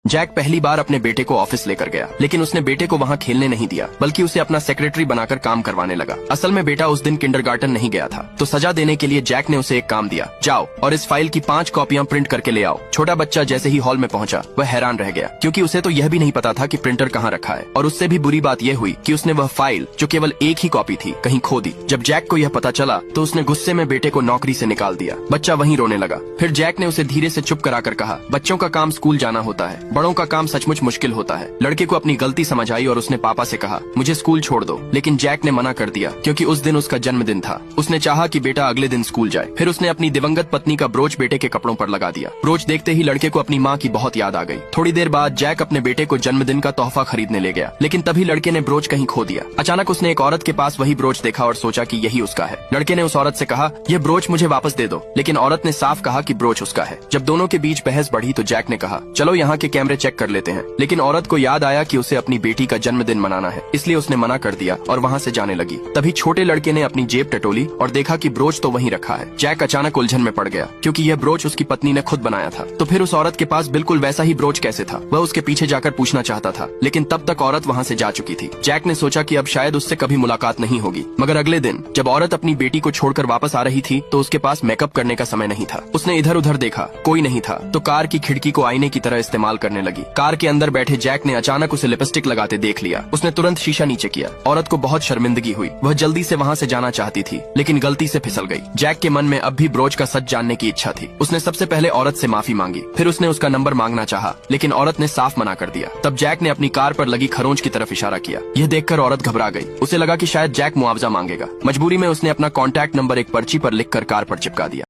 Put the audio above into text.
Jack पहली बार अपने बेटे को ऑफिस लेकर गया, लेकिन उसने बेटे को वहाँ खेलने नहीं दिया, बल्कि उसे अपना सेक्रेटरी बनाकर काम करवाने लगा। असल में बेटा उस दिन किंडरगार्टन नहीं गया था, तो सजा देने के लिए जैक ने उसे एक काम दिया, जाओ और इस फाइल की 5 कॉपियां प्रिंट करके ले आओ। छोटा बच्चा जैसे ही हॉल में पहुंचा, वह हैरान रह गया, क्योंकि उसे तो यह भी नहीं पता था कि प्रिंटर कहाँ रखा है। और उससे भी बुरी बात यह हुई कि उसने वह फाइल, जो केवल एक ही कॉपी थी, कहीं खो दी। जब जैक को यह पता चला तो उसने गुस्से में बेटे को नौकरी से निकाल दिया। बच्चा वहीं रोने लगा। फिर जैक ने उसे धीरे से चुप कराकर कहा, बच्चों का काम स्कूल जाना होता है, बड़ों का काम सचमुच मुश्किल होता है। लड़के को अपनी गलती समझ आई और उसने पापा से कहा, मुझे स्कूल छोड़ दो। लेकिन जैक ने मना कर दिया, क्योंकि उस दिन उसका जन्मदिन था। उसने चाहा कि बेटा अगले दिन स्कूल जाए। फिर उसने अपनी दिवंगत पत्नी का ब्रोच बेटे के कपड़ों पर लगा दिया। ब्रोच देखते ही लड़के को अपनी माँ की बहुत याद आ गई। थोड़ी देर बाद जैक अपने बेटे को जन्मदिन का तोहफा खरीदने ले गया, लेकिन तभी लड़के ने ब्रोच कहीं खो दिया। अचानक उसने एक औरत के पास वही ब्रोच देखा और सोचा कि यही उसका है। लड़के ने उस औरत से कहा, यह ब्रोच मुझे वापस दे दो, लेकिन औरत ने साफ कहा कि ब्रोच उसका है। जब दोनों के बीच बहस बढ़ी तो जैक ने कहा, चलो यहाँ के कैमरे चेक कर लेते हैं। लेकिन औरत को याद आया कि उसे अपनी बेटी का जन्मदिन मनाना है, इसलिए उसने मना कर दिया और वहाँ से जाने लगी। तभी छोटे लड़के ने अपनी जेब टटोली और देखा कि ब्रोच तो वहीं रखा है। जैक अचानक उलझन में पड़ गया, क्योंकि यह ब्रोच उसकी पत्नी ने खुद बनाया था। तो फिर उस औरत के पास बिल्कुल वैसा ही ब्रोच कैसे था? वह उसके पीछे जाकर पूछना चाहता था, लेकिन तब तक औरत वहाँ से जा चुकी थी। जैक ने सोचा कि अब शायद उससे कभी मुलाकात नहीं होगी। मगर अगले दिन जब औरत अपनी बेटी को छोड़कर वापस आ रही थी तो उसके पास मेकअप करने का समय नहीं था। उसने इधर उधर देखा, कोई नहीं था, तो कार की खिड़की को आईने की तरह इस्तेमाल करने लगी। कार के अंदर बैठे जैक ने अचानक उसे लिपस्टिक लगाते देख लिया। उसने तुरंत शीशा नीचे किया। औरत को बहुत शर्मिंदगी हुई। वह जल्दी से वहाँ से जाना चाहती थी, लेकिन गलती से फिसल गई। जैक के मन में अब भी ब्रोच का सच जानने की इच्छा थी। उसने सबसे पहले औरत से माफी मांगी, फिर उसने उसका नंबर मांगना चाहा, लेकिन औरत ने साफ मना कर दिया। तब जैक ने अपनी कार पर लगी खरोंच की तरफ इशारा किया। यह देखकर औरत घबरा गई। उसे लगा कि शायद जैक मुआवजा मांगेगा। मजबूरी में उसने अपना कॉन्टैक्ट नंबर एक पर्ची पर लिखकर कार पर चिपका दिया।